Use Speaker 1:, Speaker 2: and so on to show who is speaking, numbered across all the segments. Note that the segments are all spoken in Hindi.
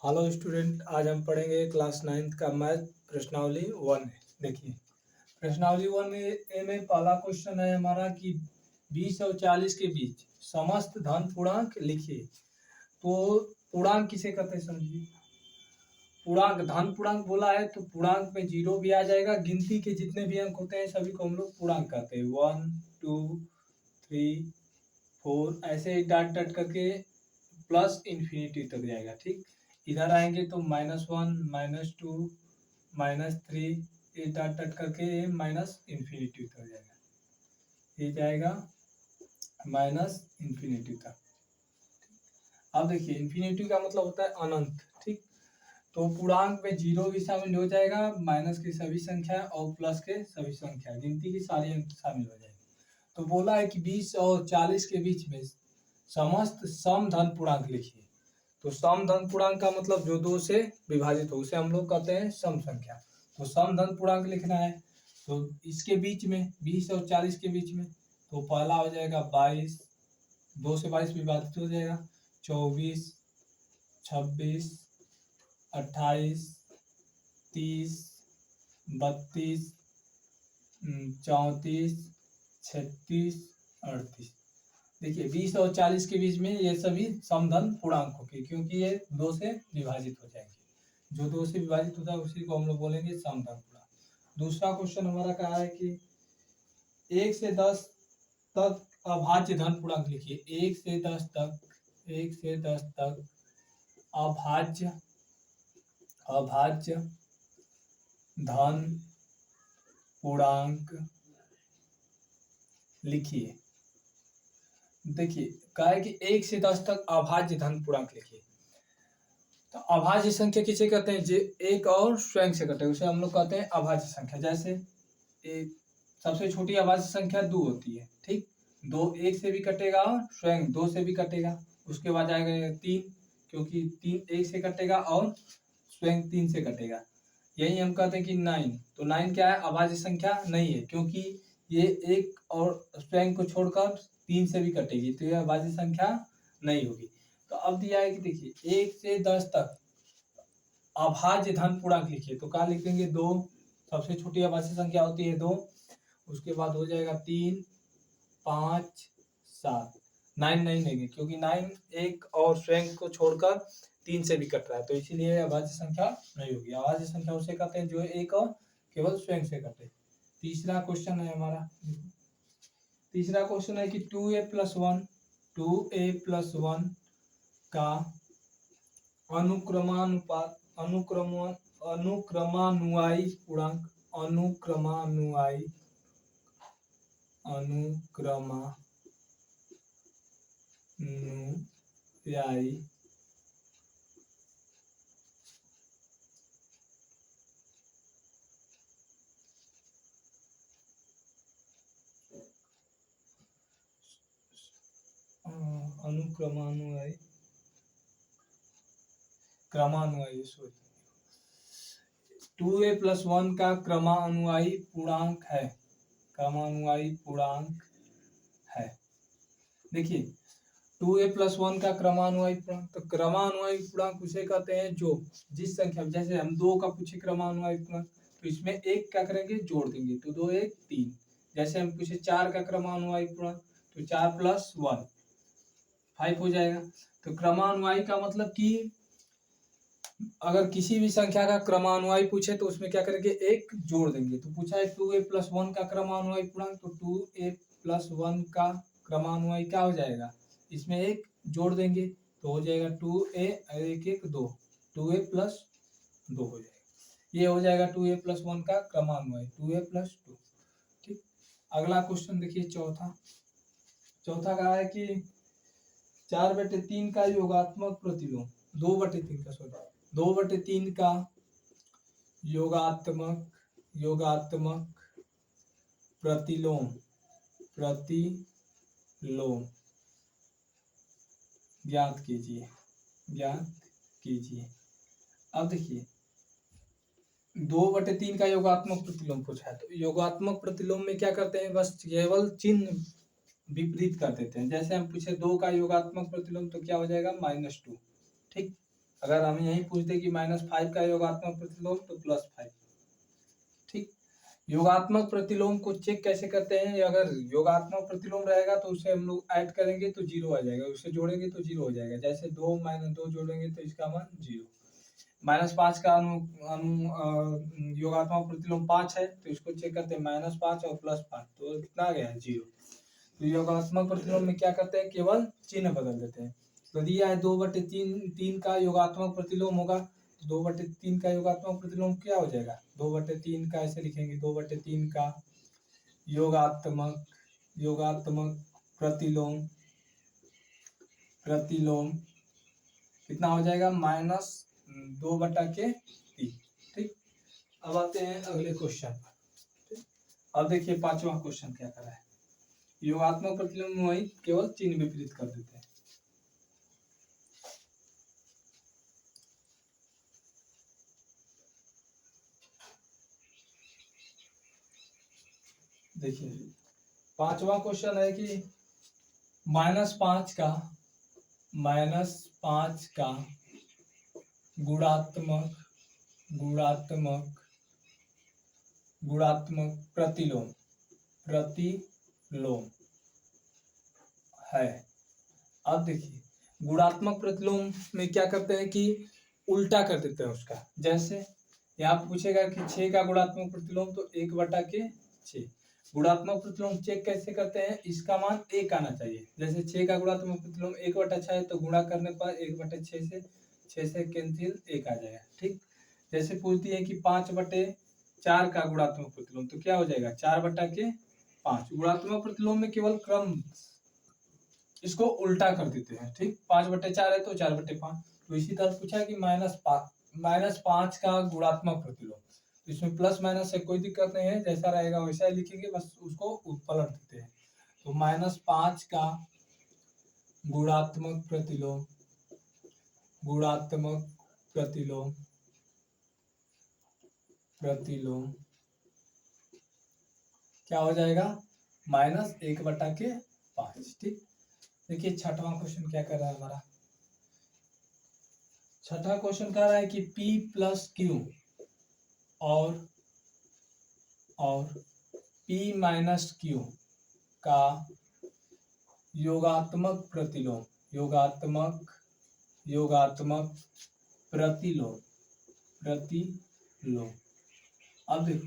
Speaker 1: हेलो स्टूडेंट, आज हम पढ़ेंगे क्लास 9th का मैथ प्रश्नावली 1 है। देखिए प्रश्नावली 1 में पहला क्वेश्चन है हमारा कि 20 और 40 के बीच समस्त धन पूर्णांक लिखिए। तो पूर्णांक किसे कहते हैं समझिए। पूर्णांक धन पूर्णांक बोला है तो पूर्णांक में जीरो भी आ जाएगा। गिनती के जितने भी अंक होते हैं सभी को हम लोग पूर्णांक कहते हैं। 1 2 3 4 ऐसे ही डाट डाट करके प्लस इन्फिनिटी तक जाएगा। ठीक, इधर आएंगे तो -1 -2 -3 ये डाट डाट करके माइनस इन्फिनिटी तक जाएगा। ये जाएगा माइनस इन्फिनिटी तक। अब देखिए इन्फिनिटी का मतलब होता है अनंत। ठीक, तो पूर्णांक में जीरो भी शामिल हो जाएगा, माइनस की सभी संख्या और प्लस के सभी संख्या, गिनती की सारी अंक शामिल हो जाएगी। तो बोला है कि 20 और 40 के बीच में समस्त सम धन पूर्णांक लिखिए। तो सम धन पूर्णांक का मतलब जो दो से विभाजित हो उसे हम लोग कहते हैं सम संख्या। तो सम धन पूर्णांक लिखना है तो इसके बीच में 20 और 40 के बीच में तो पहला हो जाएगा 22, 2 से 22 विभाजित हो जाएगा, 24, 26, 28, 30, 32, 34, 36, 38। देखिए 20 और 40 के बीच में ये सभी समधन पूर्णांक होंगे क्योंकि ये 2 से विभाजित हो जाएंगे। जो 2 से विभाजित होता है उसी को हम लोग बोलेंगे समधन पूर्णांक। दूसरा क्वेश्चन हमारा कहा है कि 1 से 10 तक अभाज्य धन पूर्णांक लिखिए। 1 से 10 तक अभाज्य धन पूर्णांक लिखिए। देखिए कहा है कि 1 से 10 तक अभाज्य धन पूर्णांक लिखिए। तो अभाज्य संख्या किसे कहते हैं? जो एक और स्वयं से कटे उसे हम लोग कहते हैं अभाज्य संख्या। जैसे एक सबसे छोटी अभाज्य संख्या 2 होती है। ठीक, 2 1 से भी कटेगा और स्वयं 2 से भी कटेगा। उसके बाद आएगा 3, क्योंकि 3 1 से कटेगा और स्वयं 3 से कटेगा। यही हम कहते हैं कि 9। तो 9 क्या है? अभाज्य संख्या नहीं है क्योंकि ये एक और स्वयं को छोड़कर 3 से भी कटेगी तो यह अभाज्य संख्या नहीं होगी। तो अब दिया है कि देखिए 1 से 10 तक अभाज्य धन पूर्णांक लिखिए। तो क्या लिख देंगे? 2, सबसे छोटी अभाज्य संख्या होती है 2। उसके बाद हो जाएगा 3, 5, 7। 9 नहीं लेंगे क्योंकि 9 एक और स्वयं को छोड़कर 3 से भी कट रहा है तो इसीलिए अभाज्य संख्या नहीं होगी। अभाज्य संख्या उसे कहते हैं जो एक और केवल स्वयं से कटे। तीसरा क्वेश्चन है हमारा। तीसरा क्वेश्चन है कि 2a + 1 का अनुक्रमानुयायी क्रमानुयायी 2a + 1 का क्रमानुयायी पूर्णांक है। देखिए 2a + 1 का क्रमानुयायी पूर्णांक, तो क्रमानुयायी पूर्णांक उसे कहते हैं जो जिस संख्या, जैसे हम 2 का पूछे क्रमानुयायी पूर्णांक तो इसमें 1 क्या करेंगे? जोड़ देंगे तो 2 1 3। जैसे हम पूछे 4 का क्रमानुयायी पूर्णांक तो 4 + 1 5 हो जाएगा। तो क्रमानुयायी का मतलब कि अगर किसी भी संख्या का क्रमानुयायी पूछे तो उसमें क्या करेंगे? 1 जोड़ देंगे। तो पूछा है 2a + 1 का क्रमानुयायी पूर्णांक, तो 2a + 1 का क्रमानुयायी क्या हो जाएगा? इसमें 1 जोड़ देंगे तो हो जाएगा 2a 1 1 2, 2a + 2 हो जाएगा। ये हो जाएगा 2a + 1 का क्रमानुयायी, 2a + 2। ठीक, अगला क्वेश्चन देखिए चौथा कहा है कि 4/3 का योगात्मक प्रतिलोम 2/3 का 2/3 का योगात्मक प्रतिलोम ज्ञात कीजिए। अब देखिए 2/3 का योगात्मक प्रतिलोम पूछा है तो योगात्मक प्रतिलोम में क्या करते हैं? बस केवल चिन्ह विपरीत कर देते हैं। जैसे हम पूछे 2 का योगात्मक प्रतिलोम तो क्या हो जाएगा? -2। ठीक, अगर हम यही पूछते कि -5 का योगात्मक प्रतिलोम तो +5। ठीक, योगात्मक प्रतिलोम को चेक कैसे करते हैं? अगर योगात्मक प्रतिलोम रहेगा तो उसे हम लोग ऐड करेंगे तो 0 आ जाएगा, उसे जोड़ेंगे तो 0 हो जाएगा। जैसे 2 - 2 जोड़ेंगे तो इसका मान 0। -5 का योगात्मक प्रतिलोम 5 है, तो इसको चेक करते हैं -5 और +5, तो कितना आ गया? 0। तो योगात्मक प्रतिलोम में क्या करते हैं? केवल चिन्ह बदल देते हैं। तो दिया है 2/3 का योगात्मक प्रतिलोम होगा, तो 2/3 का योगात्मक प्रतिलोम क्या हो जाएगा? 2/3 का ऐसे लिखेंगे, 2/3 का योगात्मक प्रतिलोम कितना हो जाएगा? -2/3। ठीक, अब आते हैं अगले क्वेश्चन पर। अब देखिए 5वां क्वेश्चन क्या कर रहा है। योगात्मक प्रतिलोम में वही केवल चिन्ह विपरीत कर देते हैं। देखिए 5वां क्वेश्चन है कि -5 का गुणात्मक प्रतिलोम है। अब देखिए गुणात्मक प्रतिलोम में क्या करते हैं कि उल्टा कर देते हैं उसका। जैसे यहाँ पूछेगा कि 6 का गुणात्मक प्रतिलोम, तो 1/6। गुणात्मक प्रतिलोम चेक कैसे करते हैं? इसका मान 1 आना चाहिए। जैसे 6 का गुणात्मक प्रतिलोम 1/6 है, तो गुणा करने पर 1/6 से 6 से कैंसिल 1 आ जाएगा। ठीक, जैसे पूछती है कि 5/4 का गुणात्मक प्रतिलोम, तो क्या हो जाएगा? 4/5। गुणात्मक प्रतिलोम में केवल क्रम इसको उल्टा कर देते हैं। ठीक, 5/4 है तो 4/5। तो इसी तरह पूछा है कि -5 का गुणात्मक प्रतिलोम, तो इसमें प्लस माइनस से कोई दिक्कत नहीं है, जैसा रहेगा वैसा ही लिखेंगे, बस उसको पलट देते हैं। तो -5 का गुणात्मक प्रतिलोम क्या हो जाएगा? -1/5। ठीक, देखिए 6वां क्वेश्चन क्या कर रहा है हमारा। 6वां क्वेश्चन कह रहा है कि P + Q और P - Q का योगात्मक प्रतिलोम। अब देखो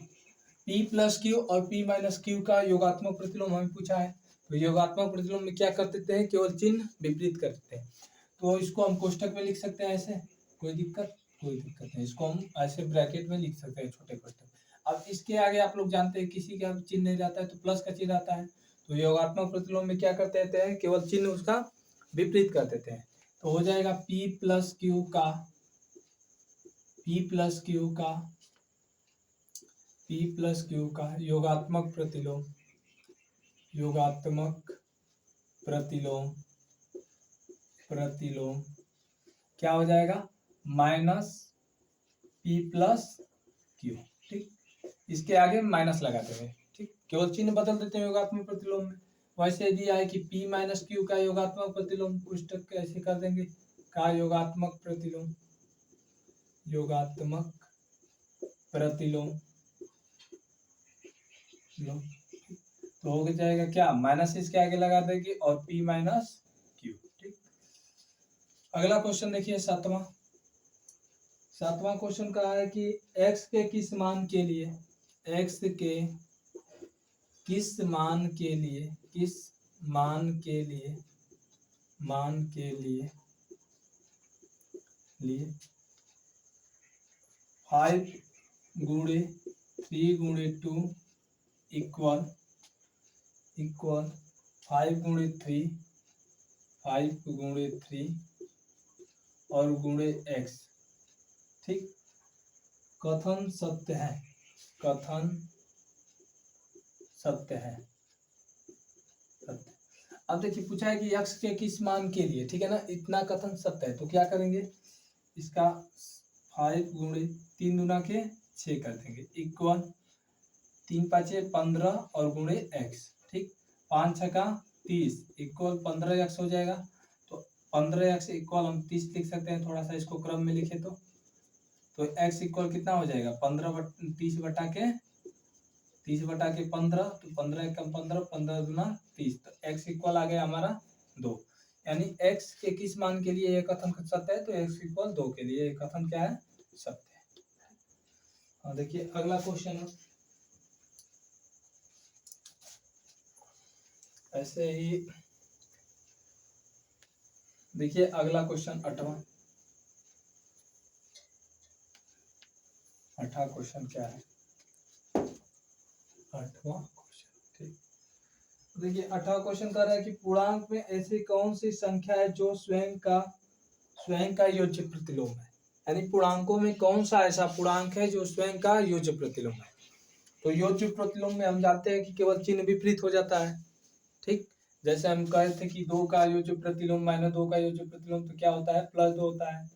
Speaker 1: P + Q और P - Q का योगात्मक प्रतिलोम हमें पूछा है, तो योगात्मक प्रतिलोम में क्या कर देते हैं? केवल चिन्ह विपरीत कर देते हैं। तो इसको हम कोष्टक में लिख सकते हैं ऐसे, कोई दिक्कत नहीं। इसको हम ऐसे ब्रैकेट में लिख सकते हैं, छोटे कोष्टक। अब इसके आगे आप लोग जानते हैं किसी का चिन्ह नहीं रहता है तो प्लस का चिन्ह आता है। तो योगात्मक प्रतिलोम में क्या करते हैं? केवल चिन्ह उसका विपरीत कर देते हैं। तो हो जाएगा P + Q का योगात्मक प्रतिलोम क्या हो जाएगा? -P + Q। ठीक, इसके आगे माइनस लगाते हैं। ठीक, केवल चिन्ह बदल देते हैं योगात्मक प्रतिलोम में। वैसे दिया है कि P - Q का योगात्मक प्रतिलोम, पुस्तक कैसे कर देंगे? का योगात्मक प्रतिलोम तो हो जाएगा क्या? माइनस इसके आगे लगा देंगे और P - Q। ठीक, अगला क्वेश्चन देखिए 7वां क्वेश्चन कहा है कि x के किस मान के लिए लिए 5 × 3 × 2 इक्वल 5 × 3 और गुणे x। ठीक, कथन सत्य है। अब देखिए पूछा है कि x के किस मान के लिए, ठीक है ना, इतना कथन सत्य है। तो क्या करेंगे? इसका 5 × 3 दूना के 6 कर देंगे इक्वल 3 × 5 = 15 और गुणे x। ठीक, 5 × 6 = 30 इक्वल 15x हो जाएगा। तो 15x इक्वल हम 30 लिख सकते हैं, थोड़ा सा इसको क्रम में लिखे तो x इक्वल कितना हो जाएगा 30 बटा के 15, तो 15 एकम 15, 15 दूना 30, तो x इक्वल आ गया हमारा 2। यानी x के किस मान के लिए ये कथन सत्य है, तो x इक्वल 2 के लिए ये कथन क्या है, सत्य है। और देखिए अगला क्वेश्चन है ऐसे ही, देखिए अगला क्वेश्चन 8वां क्वेश्चन क्या है, 8वां क्वेश्चन, ठीक। देखिए 8वां क्वेश्चन कह रहा है कि पूर्णांक में ऐसी कौन सी संख्या है जो स्वयं का योज्य प्रतिलोम है। यानी पूर्णांकों में कौन सा ऐसा पूर्णांक है जो स्वयं का योज्य प्रतिलोम है। तो योज्य प्रतिलोम में हम जानते हैं कि केवल चिन्ह विपरीत हो जाता है, ठीक। जैसे हम कहे थे कि 2 का योज्य प्रतिलोम -2 का योज्य प्रतिलोम तो क्या होता है, +2 होता है।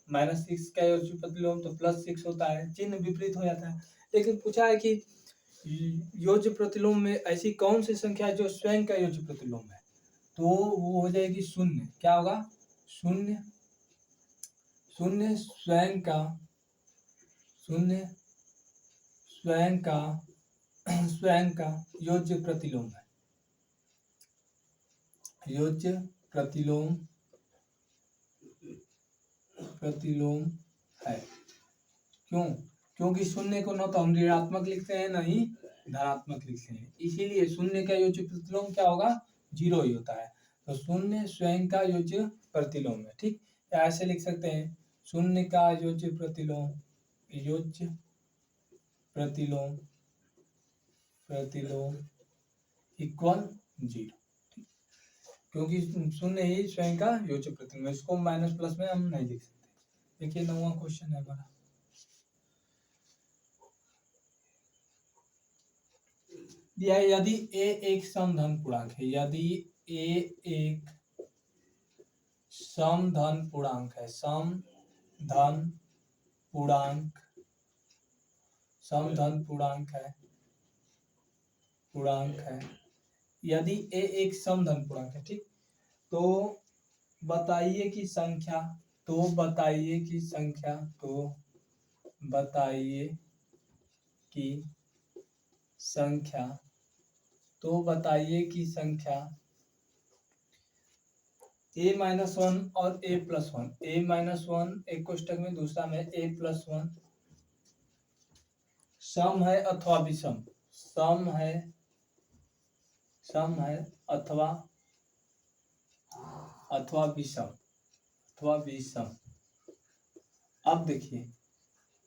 Speaker 1: -6 का योज्य प्रतिलोम तो +6 होता है, चिन्ह विपरीत हो जाता है। लेकिन पूछा है कि योज्य प्रतिलोम में ऐसी कौन सी संख्या है जो स्वयं का योज्य प्रतिलोम है, तो वो हो जाएगी 0। क्या होगा, 0 स्वयं का योज्य प्रतिलोम है, योज्य प्रतिलोम है। क्यों, क्योंकि 0 को न तो हम ऋणात्मक लिखते हैं न ही धनात्मक लिखते हैं, इसीलिए 0 का योज्य प्रतिलोम क्या होगा, 0 ही होता है। तो 0 स्वयं का योज्य प्रतिलोम है, ठीक। या ऐसे लिख सकते हैं 0 का योज्य प्रतिलोम इक्वल 0, क्योंकि 0 ही स्वयं का योज्य प्रतिलोम है। इसको माइनस प्लस में हम नहीं लिख सकते। देखिए 9वां क्वेश्चन है हमारा, यदि a एक समधन पूर्णांक है, यदि a एक समधन पूर्णांक है, यदि a एक समधन पूर्णांक है, ठीक। तो बताइए कि संख्या, a-1 और a+1, a-1 एक कोष्टक में, दूसरा में a+1 सम है अथवा विषम, सम है अथवा विषम। अब देखिए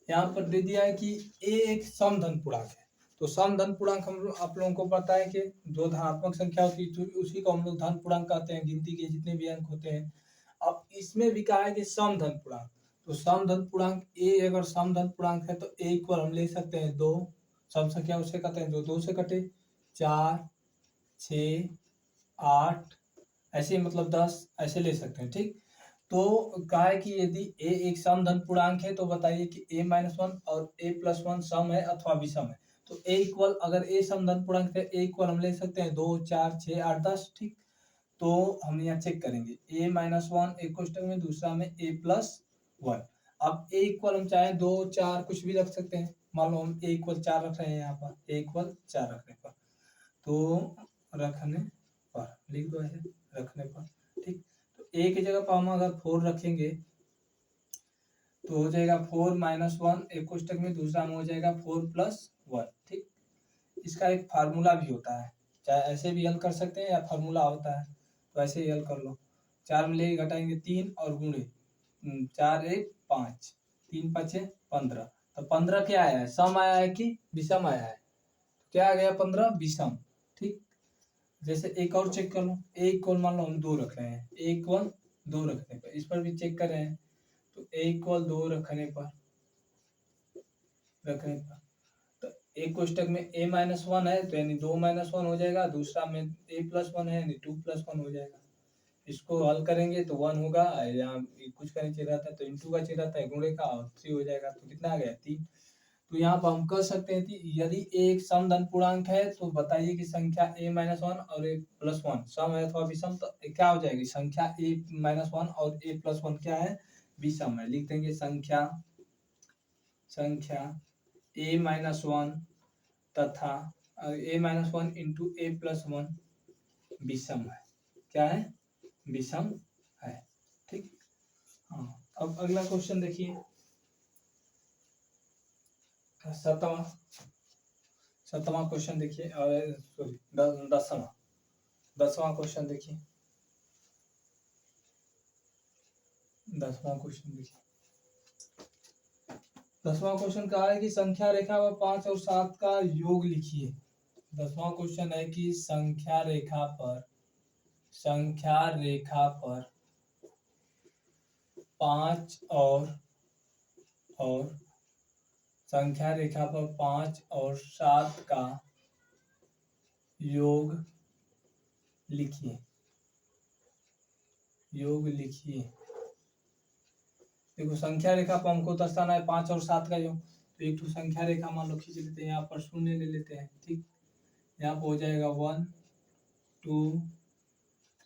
Speaker 1: यहाँ पर दे दिया है कि a एक समधन पूर्णांक है, तो समधन पूर्णांक हम आप लोगों को पता है कि जो धनात्मक संख्या होती है उसी को हम लोग धन पूर्णांक कहते हैं, गिनती के जितने भी अंक होते हैं। अब इसमें भी कहा है कि समधन पूर्णांक, तो समधन पूर्णांक a अगर समधन पूर्णांक है तो a इक्वल हम ले सकते हैं 2, सम संख्या उसे कहते हैं जो 2 से कटे, 4, 6, 8 ऐसे, मतलब 10 ऐसे ले सकते हैं, ठीक। तो कहा है कि यदि a एक समधन पूर्णांक है तो बताइए कि a-1 और a+1 सम है अथवा विषम है। तो a इक्वल, अगर a समधन पूर्णांक है a इक्वल हम ले सकते हैं 2, 4, 6, 8, 10, ठीक। तो हम यहाँ चेक करेंगे a-1 एक कोष्टक में, दूसरा में a+1। अब a इक्वल हम चाहे 2, 4 कुछ भी रख सकते हैं। मान लो हम a इक्वल 4 रख रहे हैं, यहाँ पर a इक्वल 4 रखने पर, तो लिख दो ऐसे रखने पर, ठीक। तो a की जगह पर हम अगर 4 रखेंगे तो हो जाएगा 4-1 एक कोष्टक में, दूसरा में हो जाएगा 4+1, ठीक। इसका एक फार्मूला भी होता है, चाहे ऐसे भी हल कर सकते हैं या फार्मूला होता है, तो ऐसे ही हल कर लो। 4 में ले घटाएंगे 3 और गुणे 4, 1, 5, 3, 5, 15, तो 15 क्या आया है, सम आया है कि विषम आया है, क्या आ गया 15 विषम, ठीक। जैसे एक और चेक कर लो, a इक्वल मान लो हम 2 रख रहे हैं, a इक्वल 2 रखने पर, इस पर भी चेक कर रहे हैं, तो a इक्वल 2 रखने पर तो एक कोष्टक में a-1 है तो यानी 2-1 हो जाएगा, दूसरा में a+1 है यानी 2+1 हो जाएगा। इसको हल करेंगे तो 1 होगा, यहाँ कुछ का नीचे रहता है तो इंटू का चाहिए रहता है, गुणे का, और 3 हो जाएगा, तो कितना आ गया 3। तो यहाँ पर हम कह सकते हैं कि यदि एक समधन पूर्णांक है तो बताइए कि संख्या a-1 और a+1 सम है अथवा विषम, तो क्या हो जाएगी? संख्या a-1 और a+1 क्या है? विषम है। लिख देंगे संख्या a-1 तथा a-1 इंटू a+1 विषम है। क्या है? विषम है। ठीक। हाँ, अब अगला क्वेश्चन देखिए, सतवां क्वेश्चन देखिए, सॉरी 10वां क्वेश्चन देखिए, 10वां क्वेश्चन देखिए। 10वां क्वेश्चन कहा है कि संख्या रेखा व 5 और 7 का योग लिखिए। 10वां क्वेश्चन है कि संख्या रेखा पर 5 और संख्या रेखा पर 5 और 7 का योग लिखिए। योग लिखिए। देखो संख्या रेखा पर हमको दर्शाना है 5 और 7 का योग, तो एक तो संख्या रेखा मान लो खींच लेते हैं, यहाँ पर 0 ले लेते हैं। ठीक, यहाँ पर हो जाएगा 1 2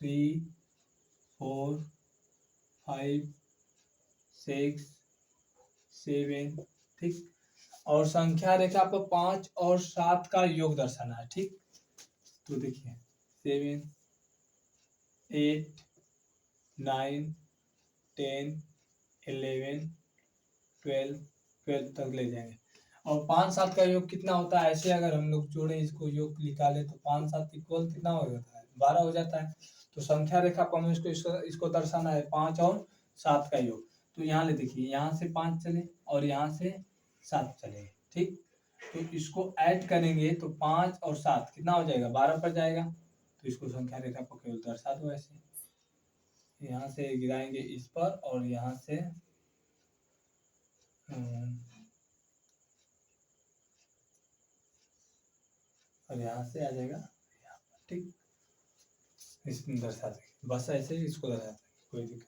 Speaker 1: 3 4 5 6 7। ठीक, और संख्या रेखा पर 5 और 7 का योग दर्शाना है। ठीक, तो देखिए 7 8 9 10 11 12 तक ले जाएंगे। और 5 7 का योग कितना होता है? ऐसे अगर हम लोग जोड़े इसको, योग निकाले तो 5 7 इक्वल कितना हो जाता है? 12 हो जाता है। तो संख्या रेखा पर हमें इसको दर्शाना है 5 और 7 का योग। तो यहाँ ले देखिए, यहाँ से 5 चले और यहाँ से 7 चले। ठीक, तो इसको ऐड करेंगे तो 5 और 7 कितना हो जाएगा? 12 पर जाएगा। तो इसको संख्या रेखा पर केवल दर्शा दो ऐसे, यहाँ से गिराएंगे इस पर और यहाँ से और यहाँ से आ जाएगा यहाँ पर। ठीक, इसमें दर्शा देंगे बस ऐसे ही इसको दर्शा देंगे, कोई दिक्कत नहीं।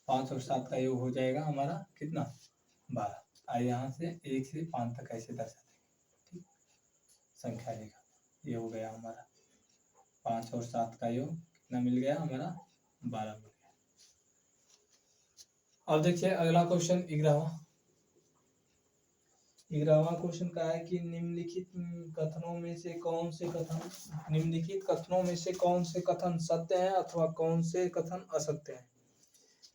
Speaker 1: 5 और 7 का योग हो जाएगा हमारा कितना? 12। और यहाँ से 1 से 5 तक ऐसे दर्शा देंगे। ठीक, संख्या रेखा ये हो गया हमारा 5 और 7 का योग कितना मिल गया हमारा? 12 मिल गया। अब देखिए अगला क्वेश्चन 11वां क्वेश्चन का है कि निम्नलिखित कथनों में से कौन से कथन सत्य हैं अथवा कौन से कथन असत्य हैं।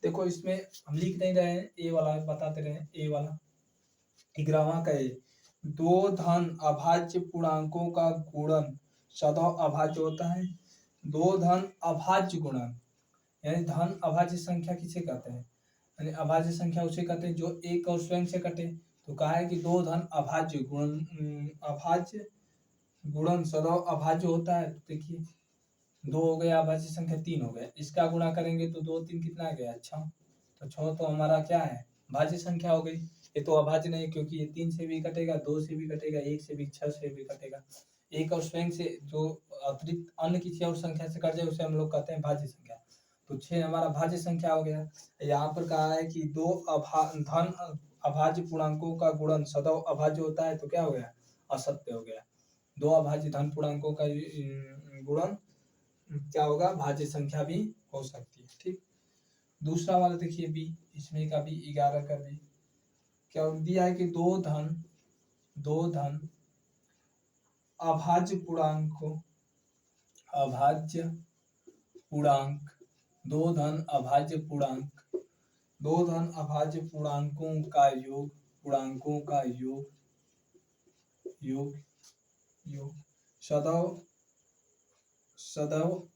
Speaker 1: देखो इसमें हम लिख नहीं रहे हैं, ए वाला बताते रहे। ए वाला 11वां का दो धन अभाज्य पूर्णांकों का गुणन सदैव अभाज्य होता है। दो धन अभाज्य गुणन, यानी धन अभाज्य संख्या किसे कहते हैं? यानी अभाज्य संख्या उसे कहते हैं जो एक और स्वयं से कटे। तो कहा है कि दो धन अभाज्य गुणन सदैव अभाज्य होता है। तो देखिए 2 हो गया अभाज्य संख्या, 3 हो गया, इसका गुणा करेंगे तो 2 3 कितना आ गया? 6। तो 6 तो हमारा क्या है? भाज्य संख्या हो गई। ये तो अभाज्य नहीं, क्योंकि ये 3 से भी कटेगा, 2 से भी कटेगा, 1 से भी, 6 से भी कटेगा। एक और स्वयं से जो अतिरिक्त अन्य किसी और संख्या से कट जाए उसे हम लोग कहते हैं भाज्य संख्या। तो 6 हमारा भाज्य संख्या हो गया। यहाँ पर कहा है कि दो धन अभाज्य पूर्णांकों का गुणन सदैव अभाज्य होता है। तो क्या हो गया? असत्य हो गया। दो अभाज्य धन पूर्णांकों का गुणन क्या होगा? भाज्य संख्या भी हो सकती है। ठीक, दूसरा वाला देखिए बी, इसमें का भी 11 का भी क्या दिया है कि दो धन अभाज्य पूर्णांक दो धन अभाज्य पूर्णांकों का योग सदैव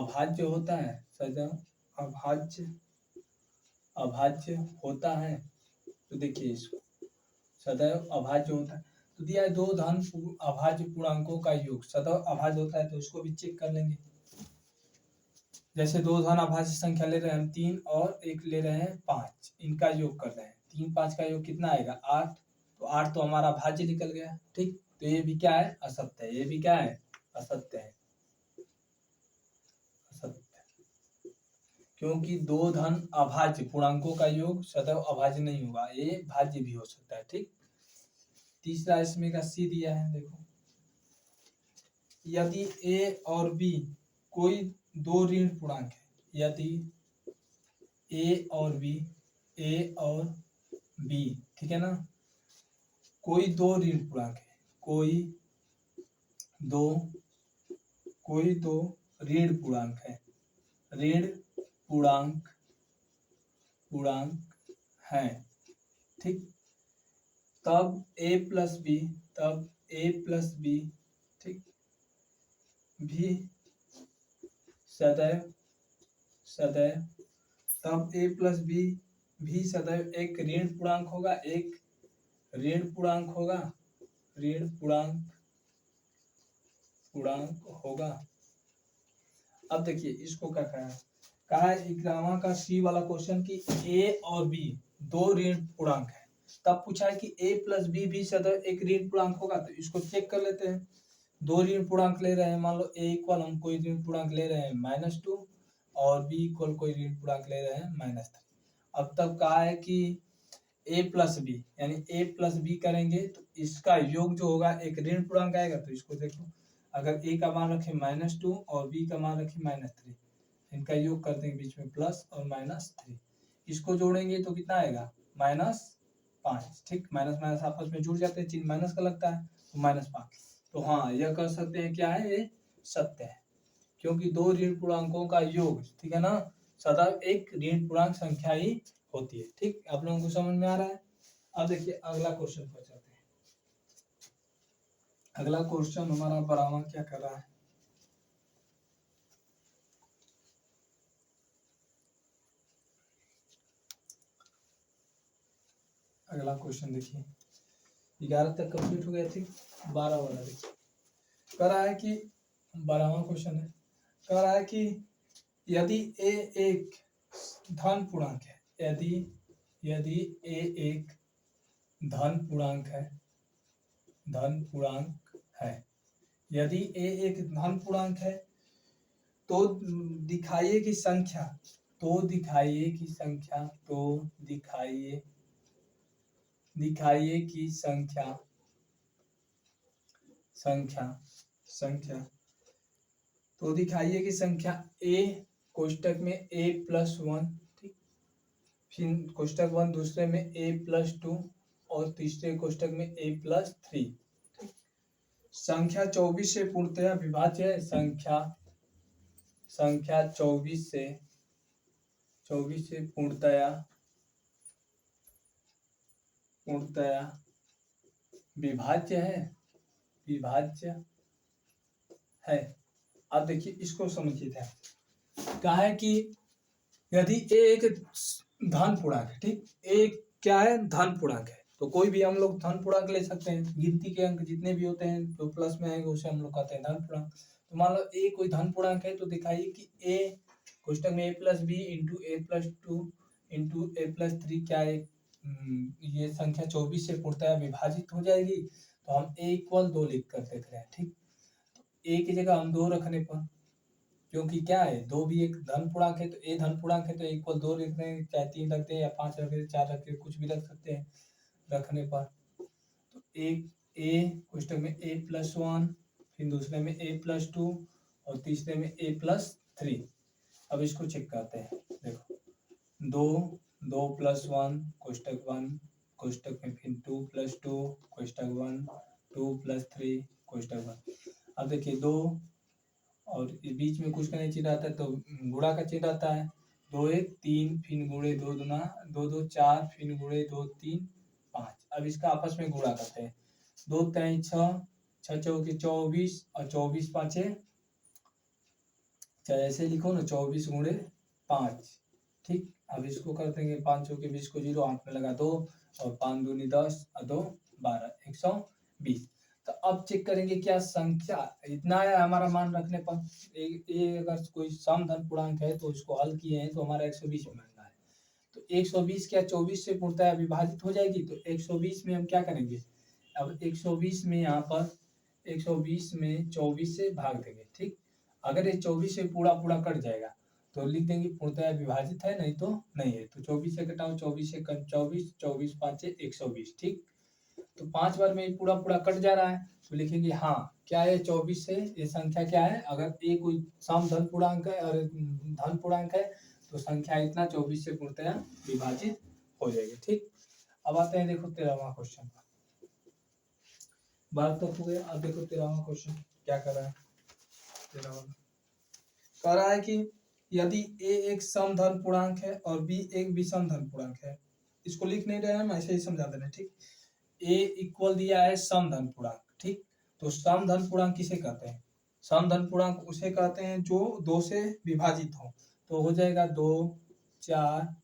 Speaker 1: अभाज्य होता है। सदैव अभाज्य होता है। तो देखिए इसको सदैव अभाज्य होता है। तो दिया है दो धन अभाज्य पूर्णांकों का योग सदैव अभाज्य होता है। तो इसको भी चेक कर लेंगे। जैसे दो धन अभाज्य संख्या ले रहे हैं हम 3 और एक ले रहे हैं 5, इनका योग कर रहे हैं। 3 5 का योग कितना आएगा? 8। तो 8 तो हमारा भाज्य निकल गया। ठीक, तो ये भी क्या है? असत्य है। ये भी क्या है? असत्य है। क्योंकि दो धन अभाज्य पूर्णांकों का योग सदैव अभाज्य नहीं होगा, ये भाज्य भी हो सकता है। ठीक, तीसरा इसमें का सी दिया है, देखो यदि ए और बी कोई दो ऋण पूर्णांक है, यदि ए और बी ठीक है ना, कोई दो ऋण पूर्णांक है, कोई दो ऋण पूर्णांक है, ऋण पूर्णांक है, ठीक, तब ए प्लस बी ठीक भी सदैव तब ए प्लस बी भी सदैव एक ऋण पूर्णांक होगा, अब देखिए इसको क्या कहा है 11वां का सी वाला क्वेश्चन कि ए और बी दो ऋण पूर्णांक है, तब पूछा है कि ए प्लस बी भी सदैव एक ऋण पूर्णांक होगा। तो इसको चेक कर लेते हैं, दो ऋण पूर्णांक ले रहे हैं, मान लो ए इक्वल हम कोई ऋण पूर्णांक ले रहे हैं -2 और बी इक्वल कोई ऋण पूर्णांक ले रहे हैं -3। अब तब कहा है कि ए प्लस बी यानी ए प्लस बी करेंगे तो इसका योग जो होगा एक ऋण पूर्णांक आएगा। तो इसको देखो, अगर ए का मान रखें -2 और बी का मान रखें -3, इनका योग करते हैं बीच में प्लस और -3, इसको जोड़ेंगे तो कितना आएगा -5। ठीक, माइनस माइनस आपस में जुड़ जाते हैं, चिन्ह माइनस का लगता है तो -5। तो हाँ, यह कह सकते हैं क्या है, ये सत्य है, क्योंकि दो ऋण पूर्णांकों का योग, ठीक है ना, सदैव एक ऋण पूर्णांक संख्या ही होती है। ठीक, आप लोगों को समझ में आ रहा है। अब देखिए अगला क्वेश्चन पर चलते हैं। अगला क्वेश्चन हमारा बराबर क्या कर रहा है, अगला क्वेश्चन देखिए 11 तक कंप्लीट हो गया थी, 12 वाला देखिए कह रहा है कि 12वां क्वेश्चन है, कह रहा है कि यदि ए एक धन पूर्णांक है, यदि ए एक धन पूर्णांक है, यदि ए एक धन पूर्णांक है तो दिखाइए कि संख्या ए कोष्टक में a+1, ठीक, फिर कोष्टक 1 दूसरे में a+2 और तीसरे कोष्टक में a+3, ठीक, संख्या 24 से पूर्णतया विभाज्य है, संख्या 24 से पूर्णतया विभाज्य है। अब देखिए इसको समझिए ध्यान, कहा है कि यदि ए एक धन पूर्णांक है, ठीक, एक क्या है, धन पूर्णांक है, तो कोई भी हम लोग धन पूर्णांक ले सकते हैं, गिनती के अंक जितने भी होते हैं जो प्लस में आएंगे उसे हम लोग कहते हैं धन पूर्णांक। तो मान लो ए कोई धन पूर्णांक है तो दिखाइए कि ए कोष्टक में a+b into a+2 into a+3 क्या है, ये संख्या 24 से पूर्णतया विभाजित हो जाएगी। तो हम a इक्वल 2 लिख कर देख रहे हैं, ठीक, तो a की जगह हम 2 रखने पर, क्योंकि क्या है, दो भी एक धन पूर्णांक है तो ए धन पूर्णांक है तो इक्वल 2 लिख रहे हैं, चाहे 3 रखते हैं या 5 रखते हैं, 4 रखते हैं, कुछ भी रख सकते हैं रखने पर। तो एक ए कोष्टक में a+1, फिर दूसरे में a+2 और तीसरे में a+3। अब इसको चेक करते हैं, देखो 2 + 1 कोष्टक 1 कोष्टक में, फिर 2+2 कोष्टक 1 2 + 3 कोष्टक 1। अब देखिए 2 और बीच में कुछ का नहीं चिन्ह आता है तो गुणा का चिन्ह आता है, 2 1 3 फिर गुणे 2 दूना 2 2 4 फिर गुणे 2 3 5। अब इसका आपस में गुणा करते हैं, 2 3 6 6 चौके 24 और 24 पाँचे, चाहे ऐसे लिखो ना 24 गुणे 5, ठीक। अब इसको कर देंगे 5 चौके 20 को 0 8 में लगा 2 और 5 दूनी 10 और 2 12 120। तो अब चेक करेंगे क्या संख्या इतना है हमारा मान रखने पर, अगर कोई सम धन पूर्णांक है तो इसको हल किए हैं तो हमारा 120 में बनना है। तो 120 क्या 24 से पूर्णतया विभाजित हो जाएगी, तो 120 में हम क्या करेंगे, अब 120 में यहाँ पर 120 में 24 से भाग देंगे, ठीक। अगर ये 24 से पूरा कट जाएगा तो लिख देंगे पूर्णतः विभाजित है, नहीं तो नहीं है। तो 24 से घटाओ 24 से 24, 24 5 120, ठीक। तो 5 बार में पूरा पूरा कट जा रहा है, तो लिखेंगे हाँ क्या है 24 से ये संख्या क्या है, अगर ए कोई सम धन पूर्णांक है और धन पूर्णांक है तो संख्या इतना 24 से पूर्णतः विभाजित हो जाएगी, ठीक। अब आते हैं देखो 13वां क्वेश्चन पर। 12 तक हो गया, अब देखो 13वां क्वेश्चन क्या कर रहा है। 13वां कह रहा है कि यदि ए एक सम धन पूर्णांक है और बी एक विषम धन पूर्णांक है, इसको लिख नहीं रहे हैं, हम ऐसे ही समझा दे रहे हैं, ठीक। ए इक्वल दिया है सम धन पूर्णांक, ठीक। तो सम धन पूर्णांक किसे कहते हैं, सम धन पूर्णांक उसे कहते हैं जो 2 से विभाजित हो। तो हो जाएगा 2, 4,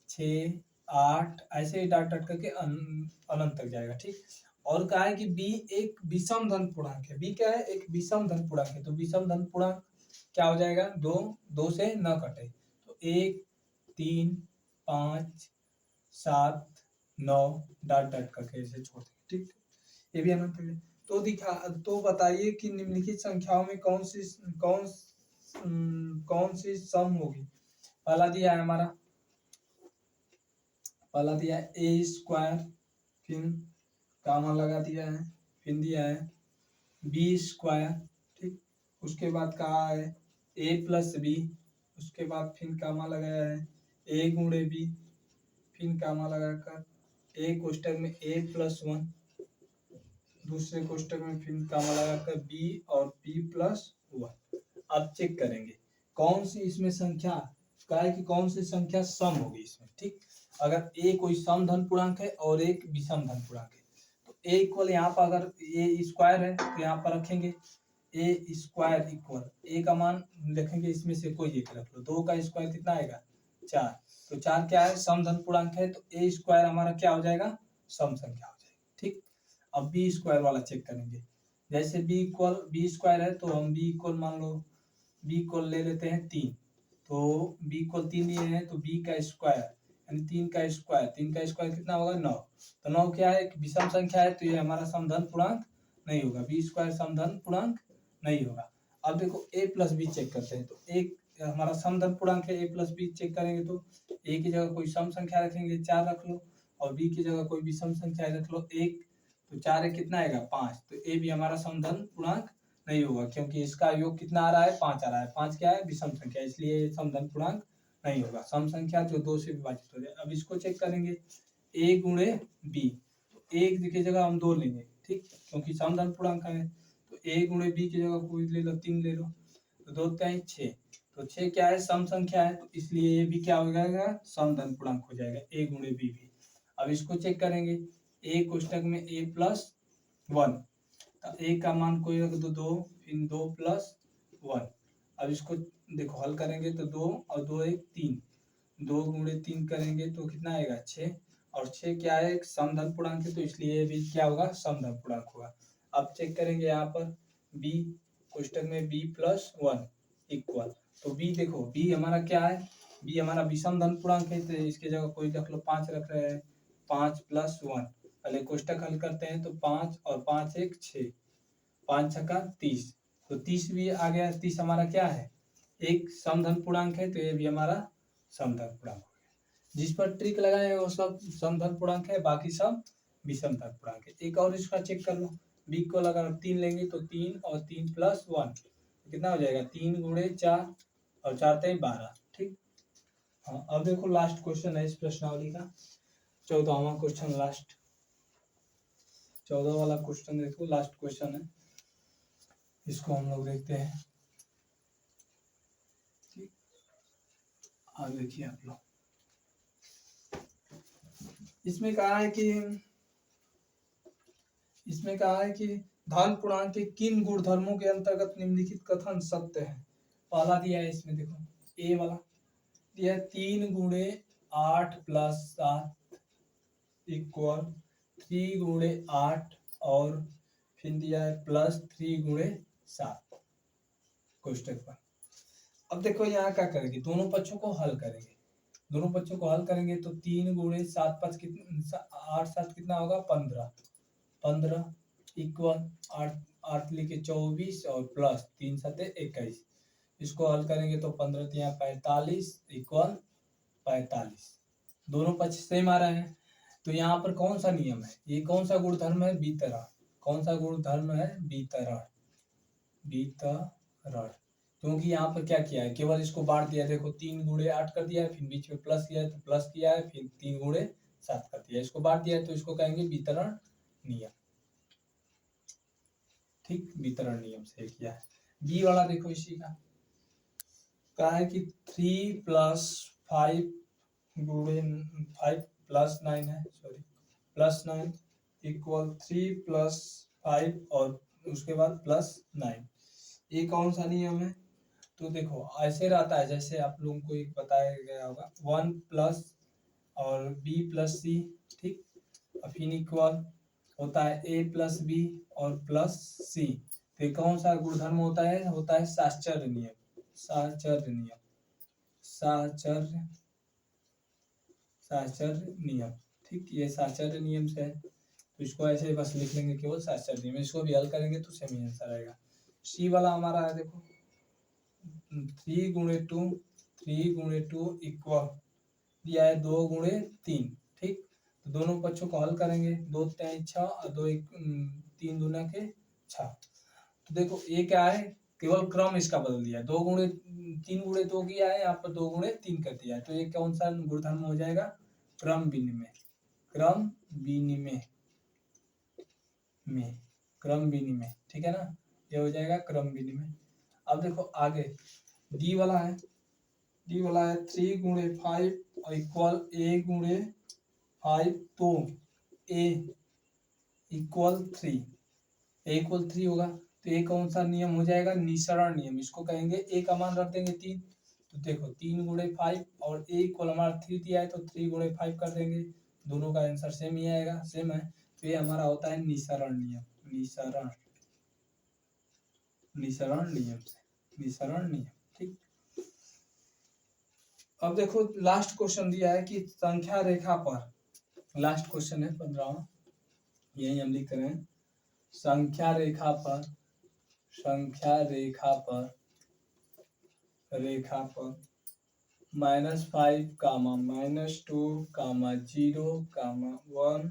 Speaker 1: 6, 8 ऐसे ही डाट डाट करके अनंत तक जाएगा, ठीक। और कहा है कि बी एक विषम धन पूर्णांक है, बी क्या है, एक विषम धन पूर्णांक है। तो विषम धन पूर्णांक क्या हो जाएगा, 2 से न कटे, तो 1, 3, 5, 7, 9 डाट डाट करके ऐसे छोड़ देंगे, ठीक। ये भी अनंत है। तो बताइए कि निम्नलिखित संख्याओं में कौन सी सम होगी। पहला दिया है हमारा, पहला दिया है ए स्क्वायर, फिर कामा लगा दिया है, फिर दिया है बी स्क्वायर, ठीक। उसके बाद कहा है ए प्लस बी, उसके बाद फिर कामा लगाया है ए गुणे बी, फिर कामा लगाकर ए कोष्टक में ए प्लस 1, दूसरे कोष्टक में फिर कामा लगाकर बी और बी प्लस 1। अब चेक करेंगे कौन सी इसमें संख्या, कहा है कि कौन सी संख्या सम होगी इसमें, ठीक। अगर ए कोई सम धन पूर्णांक है और एक विषम धन पूर्णांक है, तो ए इक्वल यहाँ पर अगर ए स्क्वायर है तो यहाँ पर रखेंगे ए स्क्वायर इक्वल ए का मान लिखेंगे, इसमें से कोई एक रख लो, 2 का स्क्वायर कितना आएगा 4, तो 4 क्या है सम धन पूर्णांक है, तो ए स्क्वायर हमारा क्या हो जाएगा सम संख्या हो जाएगी, ठीक। अब बी स्क्वायर वाला चेक करेंगे, जैसे बी स्क्वायर है तो हम बी इक्वल मान लो, बी इक्वल ले लेते हैं 3, तो बी इक्वल 3 लिए हैं, तो बी का स्क्वायर यानी 3 का स्क्वायर कितना होगा 9, तो 9 क्या है विषम संख्या है, तो ये हमारा समधन पूर्णांक नहीं होगा, बी स्क्वायर समधन पूर्णांक नहीं होगा। अब देखो ए प्लस बी चेक करते हैं, तो एक हमारा समधन पूर्णांक है, ए प्लस बी चेक करेंगे तो ए की जगह कोई सम संख्या रखेंगे 4 रख लो, और बी की जगह कोई विषम संख्या रख लो 1, तो 4 कितना आएगा 5, तो ए भी हमारा समधन पूर्णांक नहीं होगा, क्योंकि इसका योग कितना आ रहा है 5 आ रहा है, 5 क्या है विषम संख्या, इसलिए समधन पूर्णांक नहीं होगा। सम संख्या जो 2 से विभाजित हो जाए। अब इसको चेक करेंगे ए गुणे बी, तो ए की जगह हम 2 लेंगे, ठीक, क्योंकि समधन पूर्णांक है, तो ए गुणे बी की जगह कोई ले लो 3 ले लो, तो 2 3 6, तो 6 क्या है सम संख्या है, तो इसलिए ये भी क्या हो जाएगा समधन पूर्णांक हो जाएगा ए गुणे बी भी। अब इसको चेक करेंगे ए कोष्टक में ए प्लस 1, ए का मान कोई रख दो 2, फिर 2 प्लस 1। अब इसको देखो हल करेंगे तो 2 और 2 1 3, 2 गुणे 3 करेंगे तो कितना आएगा 6, और 6 क्या है एक समधन पूर्णांक है, तो इसलिए ये भी क्या होगा समधन पूर्णांक होगा। अब चेक करेंगे यहाँ पर बी कोष्टक में बी प्लस 1 इक्वल, तो बी देखो बी हमारा क्या है, बी हमारा विषम धन पूर्णांक है, तो इसके जगह कोई रख लो 5 रख रहे हैं, 5 प्लस 1, पहले कोष्टक हल करते हैं, तो 5 और 5 1 6, 5 छक्का 30, तो 30 भी आ गया, 30 हमारा क्या है एक समधन पूर्णांक है, तो ये भी हमारा समधन पूर्णांक हो गया। जिस पर ट्रिक लगाए वो सब समधन पूर्णांक है, बाकी सब विषम धन पूर्णांक है। एक और इसका चेक कर लो, बी को अगर 3 लेंगे तो 3 और 3 प्लस 1 कितना हो जाएगा 3 गुणे 4 और 4 3 12, ठीक। हाँ अब देखो लास्ट क्वेश्चन है इस प्रश्नावली का, 14वां क्वेश्चन लास्ट, 14 वाला क्वेश्चन देखो लास्ट क्वेश्चन है, इसको हम लोग देखते हैं, ठीक। आगे देखिए आप लोग, इसमें कहा है कि धन पूर्णांक के किन गुणधर्मों के अंतर्गत निम्नलिखित कथन सत्य है। पहला दिया है इसमें देखो ए वाला दिया है 3 गुणे 8 प्लस 7 इक्वल 3 गुणे 8 और फिर दिया है प्लस 3 गुणे 7 कोष्टक पर। अब देखो यहाँ क्या करेंगे, दोनों पक्षों को हल करेंगे, दोनों पक्षों को हल करेंगे तो 3 गुणे 7 5 कितना 8 7 कितना होगा 15, 15 इक्वल 8 8 लिखे 24 और प्लस 3 7 21, इसको हल करेंगे तो 15 तिया 45 इक्वल 45, दोनों पक्ष सेम आ रहे हैं। तो यहाँ पर कौन सा नियम है, ये कौन सा गुणधर्म है, वितरण, कौन सा गुणधर्म है, वितरण, वितरण, क्योंकि यहाँ पर क्या किया है, केवल इसको बांट दिया, देखो 3 गुणे 8 कर दिया है, फिर बीच में प्लस किया है तो प्लस किया है, फिर 3 गुणे 7 कर दिया, इसको बांट दिया है तो इसको कहेंगे वितरण नियम, ठीक, वितरण नियम से किया है। बी वाला देखो इसी का, कहा है कि 3 + 5 गुणे 5 + 9 है, सॉरी +9 इक्वल 3 + 5 और उसके बाद +9, ये कौन सा नियम है। तो देखो ऐसे रहता है जैसे आप लोगों को एक बताया गया होगा 1 प्लस और b + c, ठीक, फिर इक्वल होता है a + b और +c, तो कौन सा गुणधर्म होता है साहचर्य नियम, साहचर्य नियम, साहचर्य नियम, ठीक, ये साहचर्य नियम से है, तो इसको ऐसे बस लिख लेंगे केवल साहचर्य नियम, इसको भी हल करेंगे तो सेम ही आंसर आएगा। सी वाला हमारा है देखो 3 × 2 इक्वल दिया है 2 × 3, ठीक, तो दोनों पक्षों को हल करेंगे, 2 × 3 = 6 और 3 दूना के 6, तो देखो ये क्या है, केवल क्रम इसका बदल दिया है, 3 × 2 किया है, यहाँ पर 2 × 3 कर दिया है, तो ये कौन सा गुणधर्म हो जाएगा, क्रम विनिमय, क्रम विनिमय में, क्रम विनिमय, ठीक है ना, ये हो जाएगा क्रम विनिमय। अब देखो आगे डी वाला है, 3 × 5 इक्वल a × 5, तो a इक्वल 3 होगा, तो ये कौन सा नियम हो जाएगा, निसरण नियम, इसको कहेंगे a का मान रख देंगे 3, तो देखो 3 × 5 और a इक्वल हमारा 3 दिया है तो 3 × 5 कर देंगे, दोनों का आंसर सेम ही आएगा, सेम है, तो ये हमारा होता है निसरण नियम, निसरण नियम, ठीक। अब देखो लास्ट क्वेश्चन दिया है कि संख्या रेखा पर, लास्ट क्वेश्चन है 15वां, यही हम लिख रहे हैं, संख्या रेखा पर -5, -2, -0, 1,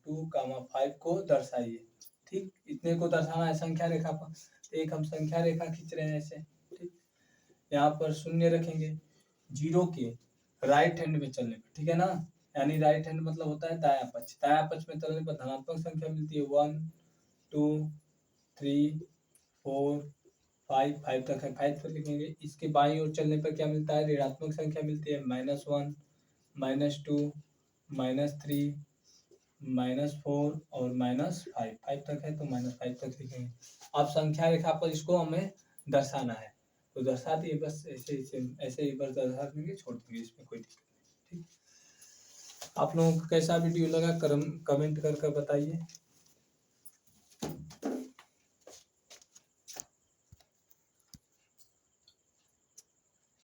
Speaker 1: 2, 5 को दर्शाइए, ठीक, इतने को दर्शाना है संख्या रेखा पर, तो एक हम संख्या रेखा खींच रहे हैं ऐसे, ठीक, यहाँ पर शून्य रखेंगे 0 के राइट हैंड में चलने पर, ठीक है ना, यानी राइट हैंड मतलब होता है दायां पक्ष में चलने पर धनात्मक संख्या मिलती है, 1, 2, 3, 4, 5 तक है, 5 तक लिखेंगे, इसके बाईं ओर चलने पर क्या मिलता है, ऋणात्मक संख्या मिलती है, -1, -2, -3, -4 और -5 तक है, तो -5 तक लिखेंगे। अब संख्या रेखा पर इसको हमें दर्शाना है, तो दर्शा दिए, बस ऐसे ही बस दर्शा देंगे, छोड़ देंगे, इसमें कोई दिक्कत नहीं, ठीक। आप लोगों को कैसा वीडियो लगा कमेंट कर बताइए।